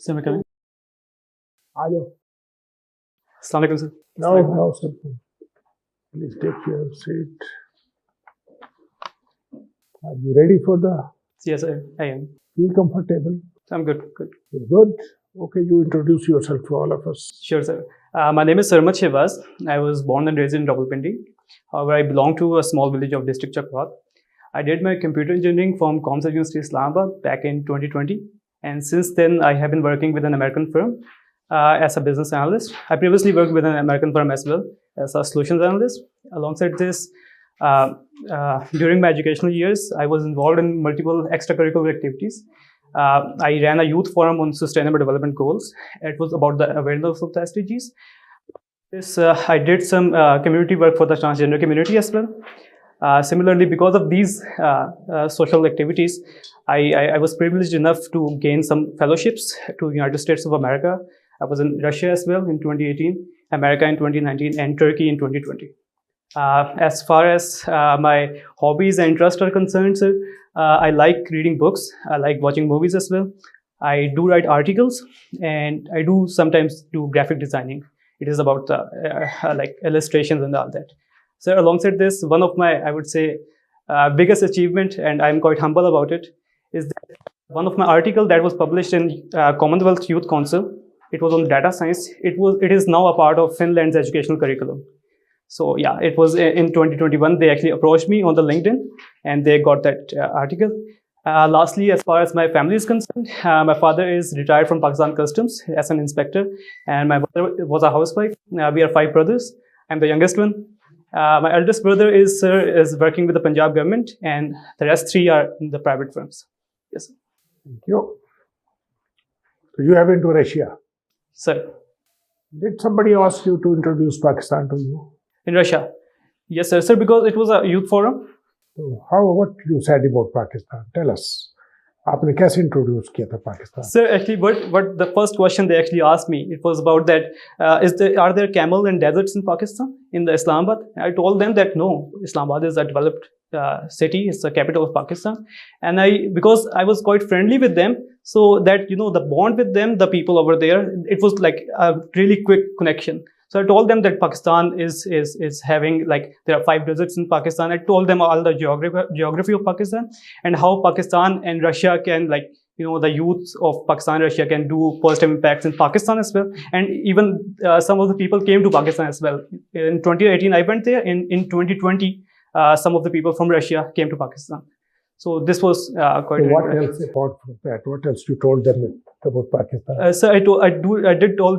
Sir, coming. Hello. Assalamu alaikum, sir. No, sir. Please take your seat. Are you ready for the? Yes, I am. Feel comfortable? I'm good. You're good? Okay, you introduce yourself to all of us. Sure, sir. My name is Sarmad Shahbaz. I was born and raised in Rawalpindi. However, I belong to a small village of district Chakwat. I did my computer engineering from CSS University Islamabad back in 2020. And since then, I have been working with an American firm as a business analyst. I previously worked with an American firm as well as a solutions analyst. Alongside this, during my educational years, I was involved in multiple extracurricular activities. I ran a youth forum on sustainable development goals. It was about the awareness of the SDGs. I did some community work for the transgender community as well. Similarly, because of these social activities, I was privileged enough to gain some fellowships to United States of America. I was in Russia as well in 2018, America in 2019, and Turkey in 2020. As far as my hobbies and interests are concerned, sir, I like reading books. I like watching movies as well. I do write articles, and I do sometimes do graphic designing. It is about the like illustrations and all that. So alongside this, one of my, I would say, biggest achievement, and I'm quite humble about it, is that one of my article that was published in Commonwealth Youth Council. It was on data science. It is now a part of Finland's educational curriculum. So yeah, it was in 2021. They actually approached me on the LinkedIn, and they got that article. Lastly, as far as my family is concerned, my father is retired from Pakistan Customs as an inspector, and my mother was a housewife. We are 5 brothers. I'm the youngest one. My eldest brother is working with the Punjab government, and the rest 3 are in the private firms. Yes. Thank you. So you have been to Russia. Sir. Did somebody ask you to introduce Pakistan to you? In Russia? Yes, sir. Sir, because it was a youth forum. So what you said about Pakistan? Tell us. आपने कैसे introduce किया था Pakistan? Sir, actually, what the first question they actually asked me, it was about that, are there camel and deserts in Pakistan, in the Islamabad? I told them that no, Islamabad is a developed city, it's the capital of Pakistan. And because I was quite friendly with them, so that, the bond with them, the people over there, it was like a really quick connection. So I told them that Pakistan is having, like, there are 5 deserts in Pakistan. I told them all the geography of Pakistan and how Pakistan and Russia can, like, the youth of Pakistan and Russia can do positive impacts in Pakistan as well. And even some of the people came to Pakistan as well. In 2018, I went there. In 2020, some of the people from Russia came to Pakistan. So this was quite. So what else apart from that? What else you told them about Pakistan? So I did tell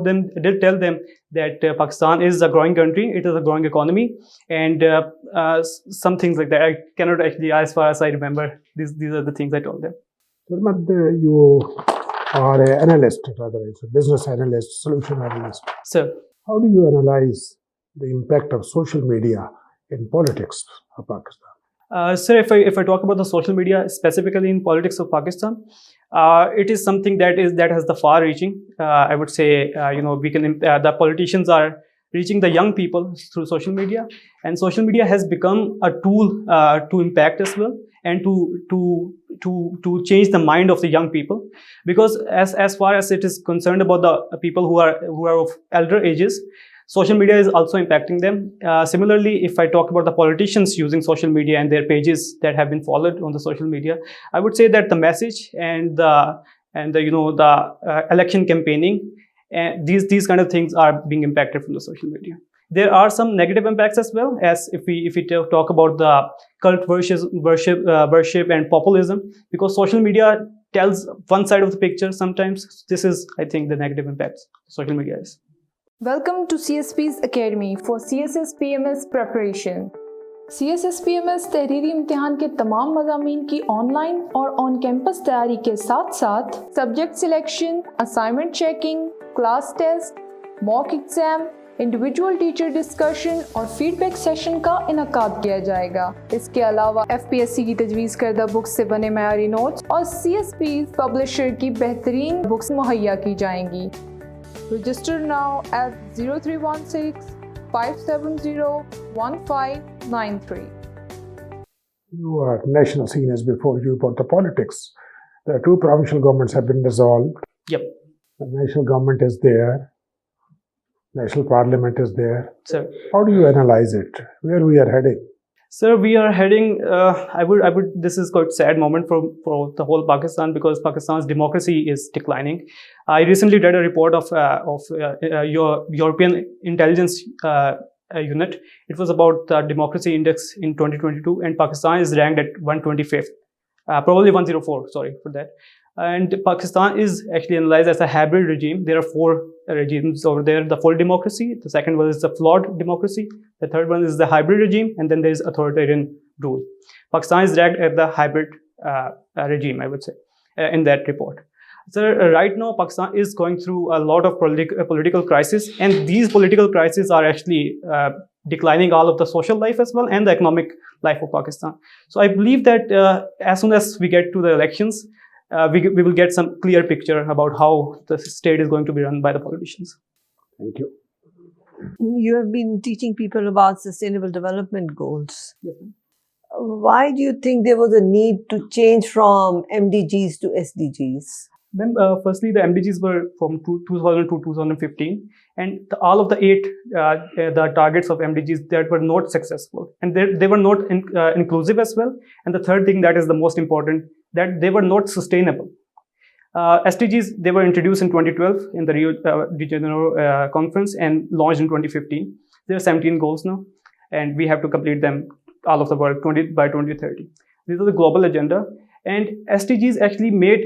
them that Pakistan is a growing country. It is a growing economy, and some things like that. I cannot actually, as far as I remember, these are the things I told them. Sarmad, you are an analyst, rather, it's a business analyst, solution analyst. Sir, how do you analyze the impact of social media in politics of Pakistan? Sir, if I talk about the social media specifically in politics of Pakistan, it is something that has the far-reaching. I would say, the politicians are reaching the young people through social media, and social media has become a tool to impact as well, and to change the mind of the young people. Because as far as it is concerned about the people who are of elder ages, social media is also impacting them. Similarly, if I talk about the politicians using social media and their pages that have been followed on the social media, I would say that the message and the election campaigning, these kind of things are being impacted from the social media. There are some negative impacts as well, as if we talk about the cult worship and populism, because social media tells one side of the picture sometimes. This is, I think, the negative impacts social media is. Welcome to CSPS Academy for CSS PMS preparation. CSS PMS तहरीरी इम्तिहान के तमाम मज़ामीन की online और on campus तैयारी के साथ साथ subject selection, assignment checking, class test, mock exam, individual teacher discussion और फीडबैक सेशन का इनकाद किया जाएगा। इसके अलावा FPSC की तजवीज़ करदा बुक्स से बने मयारी नोट्स और CSPs पब्लिशर की बेहतरीन बुक्स मुहैया की जाएंगी। Register now at 0316-570-1593. You are national scene as before you about the politics. The 2 provincial governments have been dissolved. Yep. The national government is there, national parliament is there. Sir, How do you analyze it? Where we are heading? sir, we are heading. I would. This is quite sad moment for the whole Pakistan, because Pakistan's democracy is declining. I recently read a report of your European intelligence unit. It was about the democracy index in 2022, and Pakistan is ranked at 125th, probably 104. Sorry for that. And Pakistan is actually analyzed as a hybrid regime. There are four regimes over there: the full democracy, the second one is the flawed democracy, the third one is the hybrid regime, and then there is authoritarian rule. Pakistan is ranked at the hybrid regime, I would say, in that report. So right now, Pakistan is going through a lot of political crisis, and these political crises are actually declining all of the social life as well and the economic life of Pakistan. So I believe that as soon as we get to the elections, we will get some clear picture about how the state is going to be run by the politicians. Thank you. You have been teaching people about sustainable development goals. Yes. Why do you think there was a need to change from MDGs to SDGs? Then, firstly, the MDGs were from 2000 to 2015, and all of the the targets of MDGs that were not successful, and they were not inclusive as well. And the third thing that is the most important, that they were not sustainable. SDGs, they were introduced in 2012 in the Rio de Janeiro conference and launched in 2015. There are 17 goals now, and we have to complete them, all of the work, by 2030. These are the global agenda. And SDGs actually made,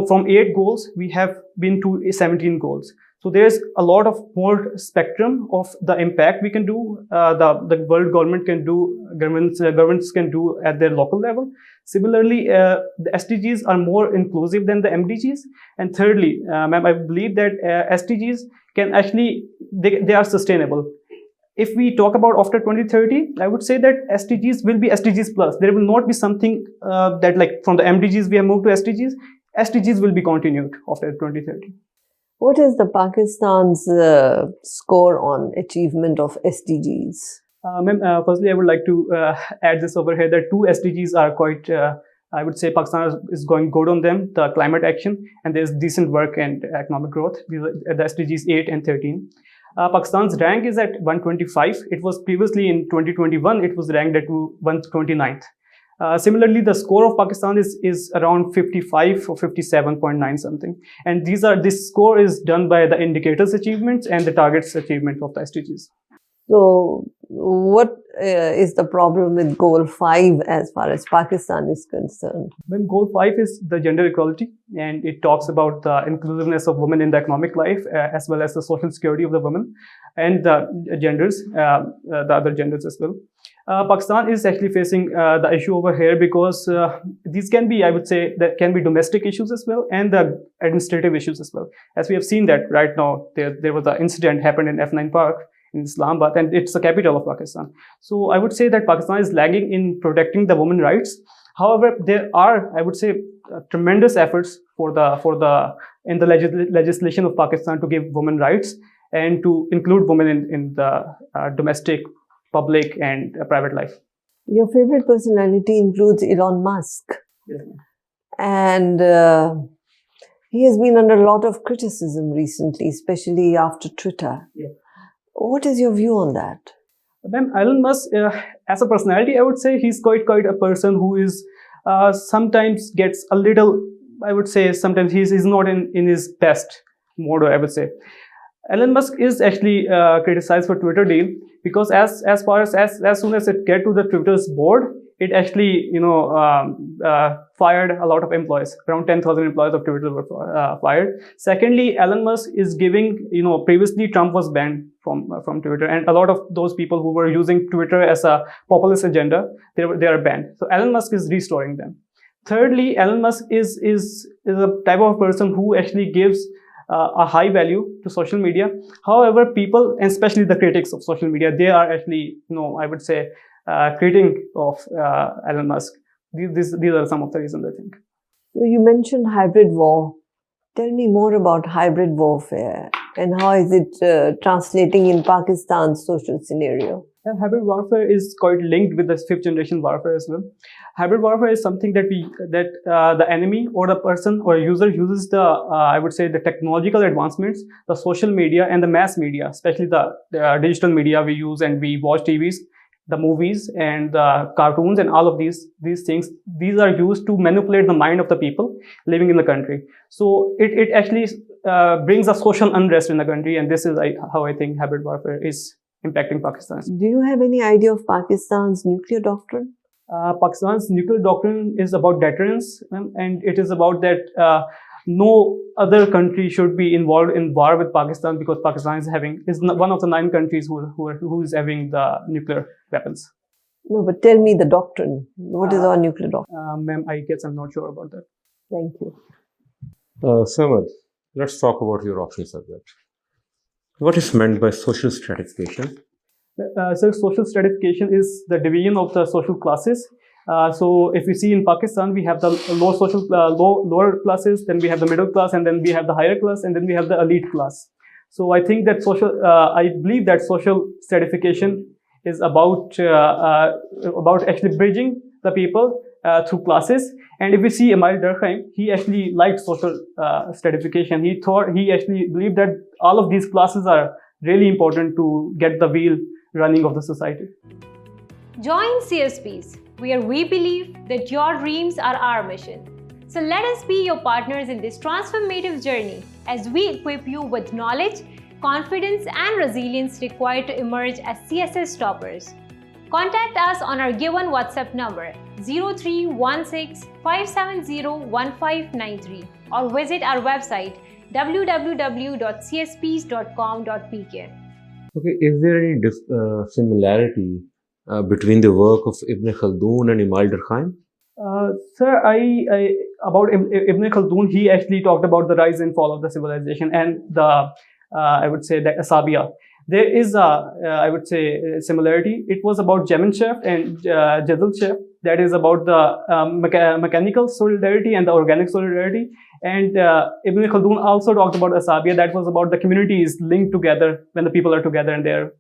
from 8 goals, we have been to 17 goals. So there's a lot of more spectrum of the impact we can do, the world government can do, governments can do at their local level. Similarly, the SDGs are more inclusive than the MDGs. And thirdly, ma'am, I believe that SDGs can actually, they are sustainable. If we talk about after 2030, I would say that SDGs will be SDGs plus. There will not be something that, like from the MDGs we have moved to SDGs. SDGs will be continued after 2030. What is the Pakistan's score on achievement of SDGs? Ma'am, firstly, I would like to add this over here, that 2 SDGs are quite, I would say Pakistan is going good on them, the climate action, and there's decent work and economic growth. These are the SDGs 8 and 13. Pakistan's rank is at 125. It was previously in 2021, it was ranked at 129th. Similarly, the score of Pakistan is around 55 or 57.9 something. And this score is done by the indicators achievements and the targets achievement of the SDGs. So, what is the problem with Goal 5 as far as Pakistan is concerned? When Goal 5 is the gender equality, and it talks about the inclusiveness of women in the economic life, as well as the social security of the women and the genders, the other genders as well. Pakistan is actually facing the issue over here because these can be, I would say, that can be domestic issues as well and the administrative issues as well. As we have seen that right now, there was an incident happened in F9 Park in Islamabad, and it's the capital of Pakistan. So I would say that Pakistan is lagging in protecting the women's rights. However, there are, I would say, tremendous efforts in the legislation of Pakistan to give women rights and to include women in the domestic, public, and private life. Your favorite personality includes Elon Musk. Yes. And he has been under a lot of criticism recently, especially after Twitter. Yeah. What is your view on that? Then Elon Musk, as a personality, I would say he's quite a person who is sometimes gets a little, I would say, sometimes he's not in his best mode, I would say. Elon Musk is actually criticized for Twitter deal because as soon as it get to the Twitter's board, it actually fired a lot of employees. Around 10,000 employees of Twitter were fired. Secondly, Elon Musk is giving, previously Trump was banned from Twitter, and a lot of those people who were using Twitter as a populist agenda, they are banned. So Elon Musk is restoring them. Thirdly, Elon Musk is a type of person who actually gives a high value to social media. However, people, and especially the critics of social media, they are actually, I would say, critic of Elon Musk. These are some of the reasons, I think. So you mentioned hybrid war. Tell me more about hybrid warfare and how is it translating in Pakistan's social scenario? Yeah, hybrid warfare is quite linked with the 5th generation warfare as well. Hybrid warfare is something that the enemy or the person or user uses the I would say the technological advancements, the social media and the mass media, especially the digital media we use and we watch TVs, the movies and the cartoons and all of these things. These are used to manipulate the mind of the people living in the country. So it actually brings a social unrest in the country, and this is how I think hybrid warfare is impacting Pakistan. Do you have any idea of Pakistan's nuclear doctrine? Pakistan's nuclear doctrine is about deterrence, and it is about that no other country should be involved in war with Pakistan, because Pakistan is one of the 9 countries who is having the nuclear weapons. No, but tell me the doctrine. What is our nuclear doctrine? Ma'am, I guess I'm not sure about that. Thank you. Sarmad, let's talk about your optional subject. What is meant by social stratification? So social stratification is the division of the social classes. So if we see in Pakistan, we have the lower classes, then we have the middle class, and then we have the higher class, and then we have the elite class. So I think that I believe that social stratification is about actually bridging the people through classes. And if we see Emile Durkheim, he actually liked social stratification. He actually believed that all of these classes are really important to get the wheel running of the society. Join CSPs, where we believe that your dreams are our mission. So let us be your partners in this transformative journey as we equip you with knowledge, confidence, and resilience required to emerge as CSS toppers. Contact us on our given WhatsApp number 0316 570 1593 or visit our website www.csps.com.pk. Okay, is there any similarity between the work of Ibn Khaldun and Emile Durkheim? Sir, about Ibn Khaldun, he actually talked about the rise and fall of the civilization and I would say the Asabiya. There is I would say similarity. It was about Gemeinschaft and Gesellschaft. That is about the mechanical solidarity and the organic solidarity. And Ibn Khaldun also talked about Asabiya. That was about the communities linked together when the people are together and their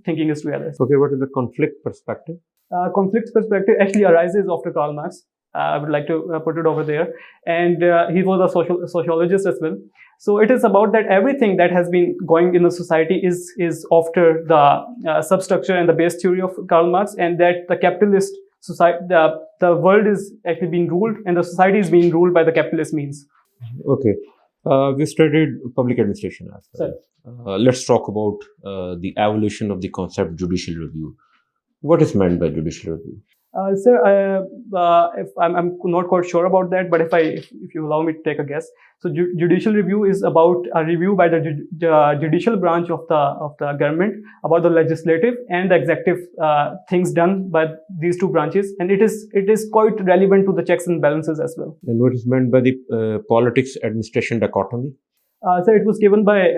thinking is together. Okay, what is the conflict perspective? Conflict perspective actually arises after Karl Marx. I would like to put it over there. And he was a sociologist as well. So it is about that everything that has been going in the society is after the substructure and the base theory of Karl Marx, and that the capitalist society, the world is actually being ruled and the society is being ruled by the capitalist means. Okay. We studied public administration as well. Let's talk about the evolution of the concept judicial review. What is meant by judicial review? Sir, if I'm not quite sure about that, but if you allow me to take a guess. So judicial review is about a review by the judicial branch of the government about the legislative and the executive things done by these two branches, and it is quite relevant to the checks and balances as well. And what is meant by the politics administration dichotomy? So it was given by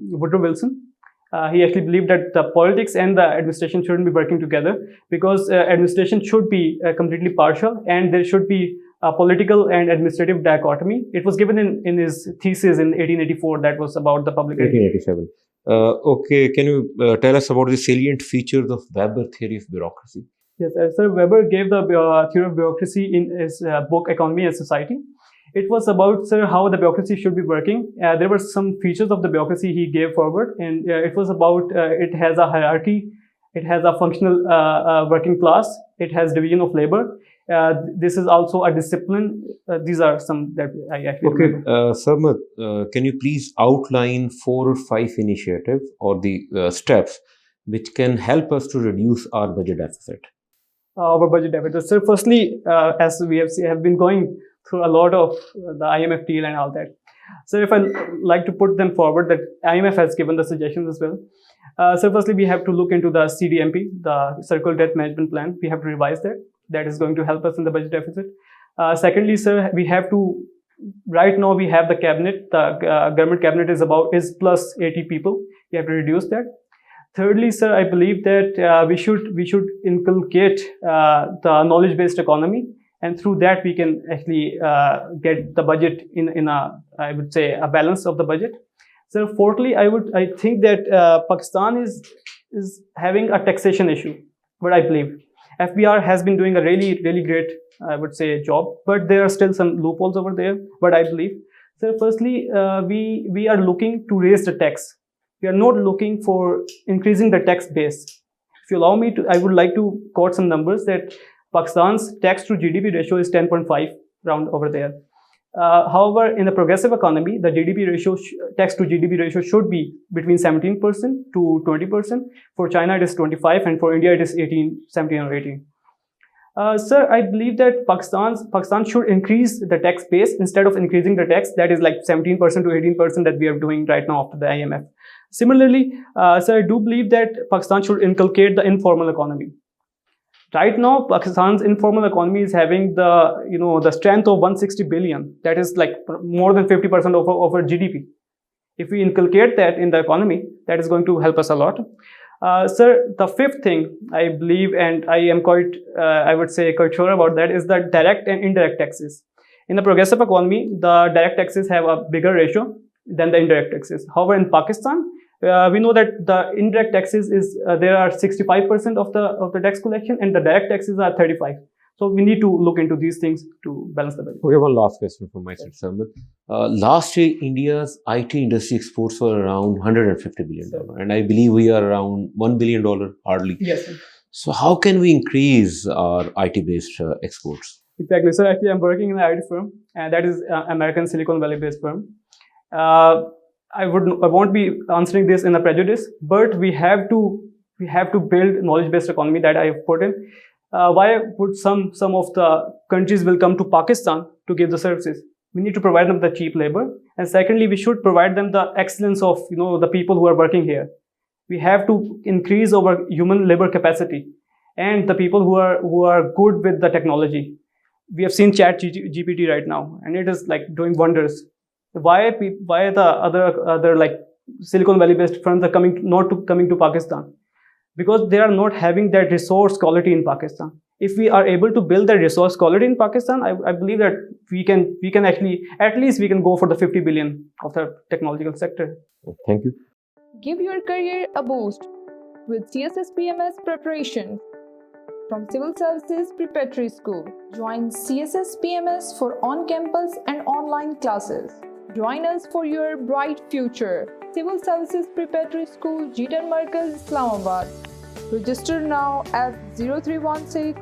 Woodrow Wilson. He actually believed that the politics and the administration shouldn't be working together, because administration should be completely partial and there should be a political and administrative dichotomy. It was given in his thesis in 1884 that was about the public. 1887. Okay, can you tell us about the salient features of Weber theory of bureaucracy? Yes, Sir, Weber gave the theory of bureaucracy in his book Economy and Society. It was about, sir, how the bureaucracy should be working. There were some features of the bureaucracy he gave forward, and it was about it has a hierarchy, it has a functional working class, it has division of labor. This is also a discipline. These are some that I actually remember. Sarmad, can you please outline 4 or 5 initiatives or the steps which can help us to reduce our budget deficit? Our budget deficit. So firstly, as we have been going through a lot of the IMF deal and all that. So if I like to put them forward, that IMF has given the suggestions as well. So firstly, we have to look into the CDMP, the Circle Debt Management Plan. We have to revise that. That is going to help us in the budget deficit. Secondly, sir, we have to, right now we have the cabinet, the government cabinet is plus 80 people. We have to reduce that. Thirdly, sir, I believe that we should inculcate the knowledge-based economy. And through that, we can actually get the budget in a, I would say, a balance of the budget. So fourthly, I think that Pakistan is having a taxation issue, what I believe. FBR has been doing a really, really great, I would say, job, but there are still some loopholes over there. But I believe, so firstly, we are looking to raise the tax. We are not looking for increasing the tax base. If you allow me to, I would like to quote some numbers that Pakistan's tax to GDP ratio is 10.5 round over there. However, in a progressive economy, the GDP ratio, tax to GDP ratio should be between 17% to 20%. For China, it is 25, and for India, it is 17 or 18. Sir, I believe that Pakistan should increase the tax base instead of increasing the tax that is like 17% to 18% that we are doing right now after the IMF. Similarly, sir, I do believe that Pakistan should inculcate the informal economy. Right now, Pakistan's informal economy is having the strength of 160 billion. That is like more than 50% of our GDP. If we inculcate that in the economy, that is going to help us a lot. Sir, the fifth thing I believe, and I am quite, I would say, quite sure about that, is the direct and indirect taxes. In the progressive economy, the direct taxes have a bigger ratio than the indirect taxes. However, in Pakistan, we know that the indirect taxes is there are 65% of the tax collection, and the direct taxes are 35. So we need to look into these things to balance the budget. Okay, one last question from my side, Sarmad. Last year, India's IT industry exports were around $150 billion, and I believe we are around $1 billion hardly. Yes, sir. So how can we increase our IT-based exports? Exactly. So actually, I'm working in an IT firm, and that is American Silicon Valley-based firm. I won't be answering this in a prejudice, but we have to build knowledge-based economy that I have put in. Why would some of the countries will come to Pakistan to give the services? We need to provide them the cheap labor, and secondly, we should provide them the excellence of the people who are working here. We have to increase our human labor capacity and the people who are good with the technology. We have seen Chat GPT right now, and it is like doing wonders. Why the other like Silicon Valley based firms are not coming to Pakistan? Because they are not having that resource quality in Pakistan. If we are able to build that resource quality in Pakistan, I believe that we can actually, at least we can go for the 50 billion of the technological sector. Thank you. Give your career a boost with CSS PMS preparation. From Civil Services Preparatory School, join CSS PMS for on-campus and online classes. Join us for your bright future. Civil Services Preparatory School, Markaz, Islamabad. Register now at 0316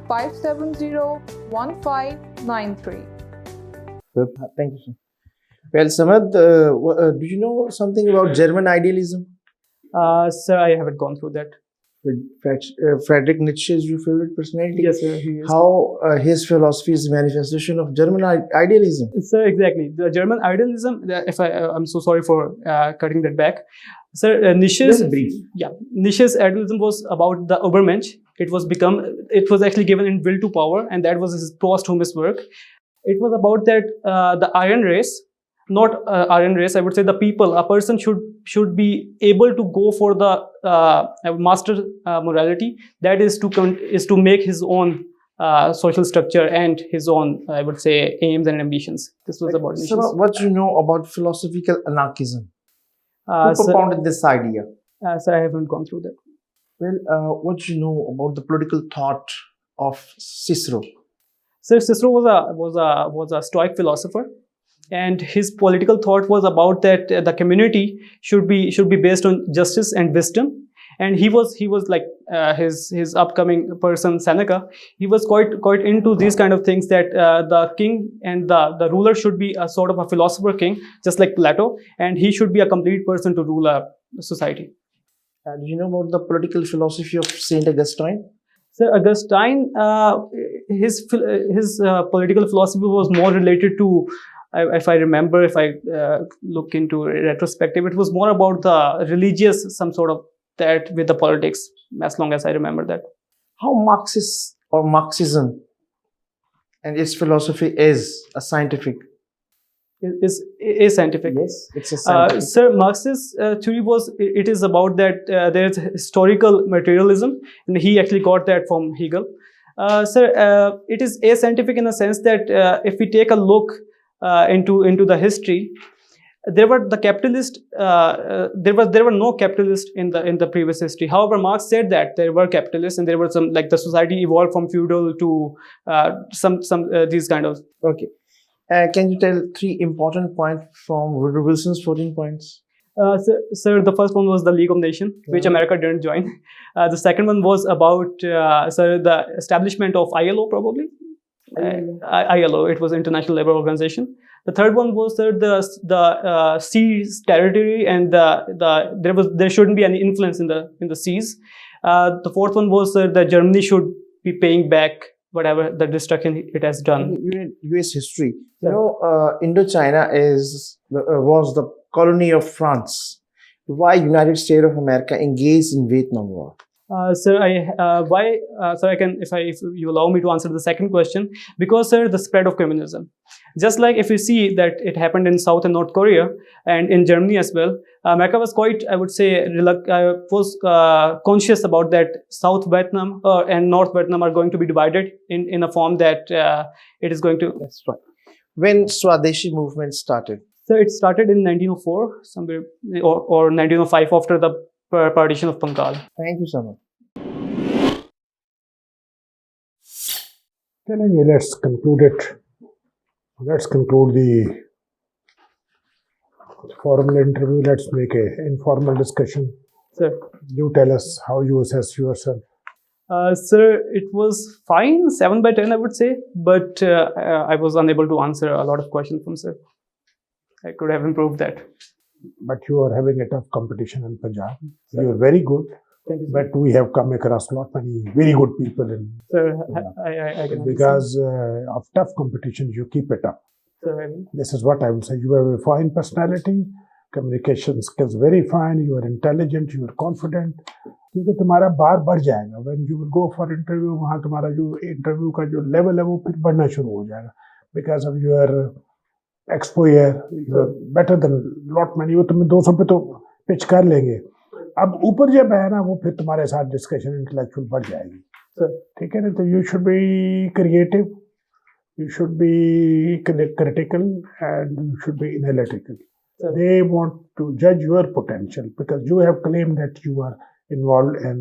570 1593. Thank you, sir. Well, Samad, do you know something about German idealism? Sir, I haven't gone through that. Friedrich Nietzsche is your favorite personality? Yes, sir, he is. How his philosophy is a manifestation of German idealism? Sir, exactly. The German idealism, I'm so sorry for cutting that back. Sir, Nietzsche's idealism was about the Übermensch. It was actually given in Will to Power, and that was his posthumous work. It was about that the Iron Race, not Iron Race, I would say the people, a person should be able to go for the master morality, that is to make his own social structure and his own, I would say, aims and ambitions. This was about Nietzsche. So, what do you know about philosophical anarchism? Who propounded this idea? Sir, I haven't gone through that. Well, what do you know about the political thought of Cicero? Sir, Cicero was a Stoic philosopher, and his political thought was about that the community should be based on justice and wisdom. And he was like his upcoming person Seneca. He was quite into these kind of things, that the king and the ruler should be a sort of a philosopher king, just like Plato, and he should be a complete person to rule a society. Do you know about the political philosophy of Saint Augustine? So Augustine, his political philosophy was more related to, if I remember, if I look into retrospective, it was more about the religious, some sort of that with the politics, as long as I remember that. How Marxist or Marxism and its philosophy is a scientific? Is scientific. Yes, it's a scientific. Sir, Marx's theory is about that there is historical materialism, and he actually got that from Hegel. Sir, it is ascientific in a sense that if we take a look into the history, there were the capitalist. There were no capitalists in the previous history. However, Marx said that there were capitalists, and there were some, like, the society evolved from feudal to some these kind of. Okay. Can you tell 3 important points from Woodrow Wilson's 14 points? Sir, the first one was the League of Nations, which America didn't join. The second one was about the establishment of ILO, probably. ILO, it was International Labour Organization. The third one was the seas territory, and there shouldn't be any influence in the seas. The fourth one was that Germany should be paying back whatever the destruction it has done. US history. You know, Indochina was the colony of France. Why United States of America engaged in Vietnam War? Sir, I can, if you allow me to answer the second question, because, sir, the spread of communism. Just like if you see that it happened in South and North Korea and in Germany as well, America was quite, I would say, conscious about that South Vietnam and North Vietnam are going to be divided in a form that it is going to. That's right. When Swadeshi movement started? So it started in 1904, somewhere, or 1905, after the partition of Bengal. Thank you so much. Then let's conclude it. Let's conclude the formal interview. Let's make an informal discussion. Sir. You tell us how you assess yourself. Sir, it was fine, 7 by 10, I would say, but I was unable to answer a lot of questions from sir. I could have improved that. But you are having a tough competition in Punjab. You are very good. Thank you, sir. But we have come across not many very good people in. Sir, I can because of tough competition, you keep it up. Sir, This is what I will say. You have a fine personality, communication skills very fine. You are intelligent. You are confident. क्योंकि तुम्हारा बार बढ़ जाएगा. When you will go for interview, वहाँ तुम्हारा जो interview का जो level है वो फिर बढ़ना शुरू हो जाएगा. Because of your exposure, you are better than lot many. वो तुम्हें 200 पे तो pitch कर लेंगे. अब ऊपर जब है ना वो फिर तुम्हारे साथ डिस्कशन इंटेलेक्चुअल बढ़ जाएगी. ठीक है ना. तो you should be creative, you should be critical and you should be analytical. They want to judge your potential because you have claimed that you are involved in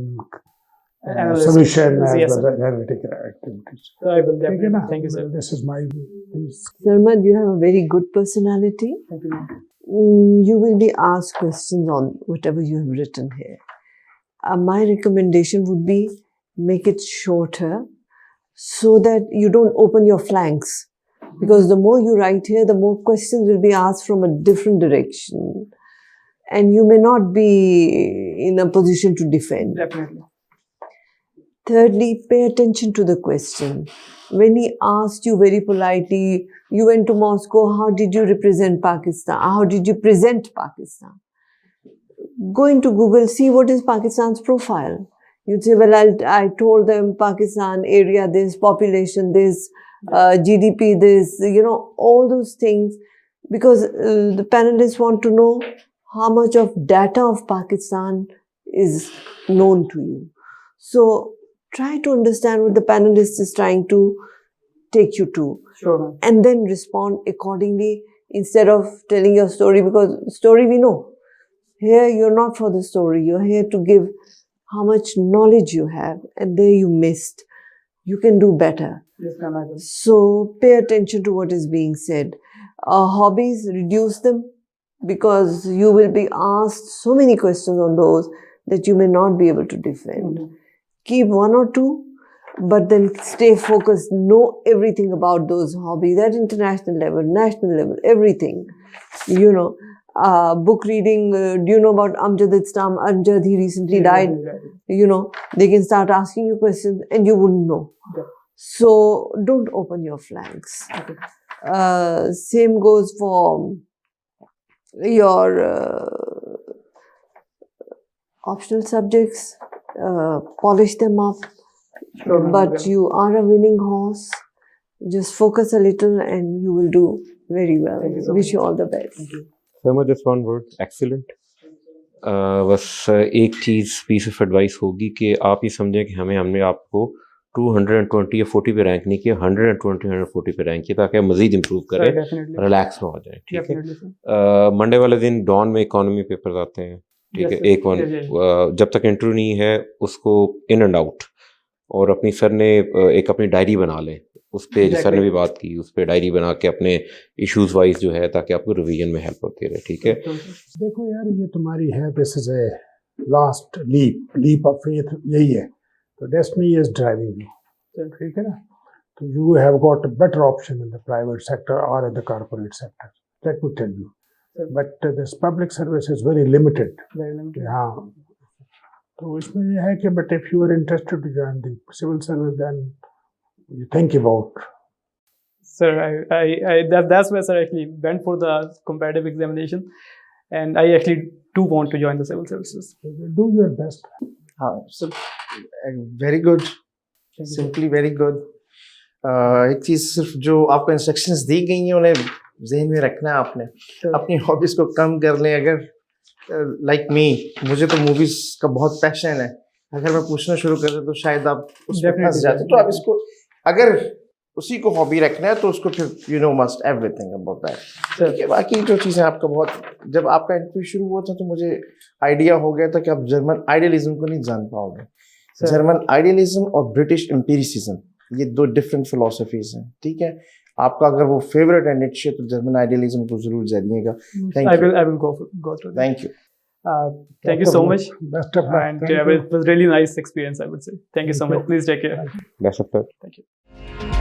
solution as well as analytical activities. I will definitely. Thank you, sir. This is my view. Please. Sarmad, you have a very good personality. Thank you. You will be asked questions on whatever you have written here. My recommendation would be make it shorter so that you don't open your flanks. Because the more you write here, the more questions will be asked from a different direction. And you may not be in a position to defend. Definitely. Thirdly, pay attention to the question. When he asked you very politely, you went to Moscow, how did you represent Pakistan? How did you present Pakistan? Go into Google, see what is Pakistan's profile. You'd say, well, I told them Pakistan, area this, population this, GDP this, all those things. Because the panelists want to know how much of data of Pakistan is known to you. So, try to understand what the panelist is trying to take you to. Sure. And then respond accordingly instead of telling your story, because story we know. Here you're not for the story. You're here to give how much knowledge you have, and there you missed. You can do better. Yes, ma'am. So pay attention to what is being said. Hobbies, reduce them, because you will be asked so many questions on those that you may not be able to defend. Mm-hmm. Keep 1 or 2, but then stay focused. Know everything about those hobbies at international level, national level, everything. Book reading. Do you know about Amjad Islam? Amjad, he recently died. They can start asking you questions and you wouldn't know. Okay. So don't open your flanks. Okay. Same goes for your optional subjects. Polish them up. Sure, but you are a winning horse. Just focus a little and you will do very well. Wish you all the best. Sarmad, just one word, excellent. बस एक चीज़ piece of advice होगी कि आप ये समझें कि हमने आपको 220 या 40 पे रैंक नहीं किया, 120 140 पे रैंक किया, ताकि आप मजीद इम्प्रूव करें, डेफिनेटली रिलैक्स में हो जाए, ठीक है। डेफिनेटली सर मंडे वाले दिन डॉन में इकोनॉमी पेपर्स आते हैं, ठीक Yes, है। sir. एक वन जब तक इंटरव्यू नहीं है उसको इन एंड आउट, और अपनी सर ने एक अपनी डायरी बना लें, उस पे सर ने भी बात की, उस पे डायरी बना के अपने इश्यूज वाइज जो है, ताकि आपको रिवीजन में हेल्प होती रहे, ठीक है। देखो यार, ये तुम्हारी है, this is a last leap of faith, यही है। तो डेस्टिनी इज ड्राइविंग यू, ठीक है ना। तो you have got a better option in the private sector और in the corporate sector, let me tell you, but this public service is very limited. हाँ, तो इसमें यह है कि but if you are interested to join the civil service, then you think about. Sir, that's why sir actually went for the comparative examination, and I actually do want to join the civil services. Do your best. So very good, simply very good. एक चीज सिर्फ जो आपको instructions दी गई हैं उन्हें जहन में रखना है आपने, अपनी हॉबीज को कम कर लें। अगर लाइक मी, मुझे तो मूवीज का बहुत पैशन है, अगर मैं पूछना शुरू कर दूं तो शायद आप उसमें फंस जाते। तो आप इसको, अगर उसी को हॉबी रखना है तो उसको फिर you know must everything about that, ठीक है। बाकी जो चीज़ें आपका बहुत, जब आपका इंटरव्यू शुरू हुआ था तो मुझे आइडिया हो गया था कि आप जर्मन आइडियलिज्म को नहीं जान पाओगे। जर्मन आइडियलिज्म और ब्रिटिश एम्पिरिसिज्म, ये दो डिफरेंट फिलोसफीज हैं, ठीक है। आपका अगर वो फेवरेट है निश्चय, तो जर्मन आइडियलिज्म को जरूर जानिएगा। I will go through that. Thank you. Thank you so much. Best of luck. And Thank you. it was really nice experience, I would say. Thank you so much. Please take care. Best of luck. Thank you.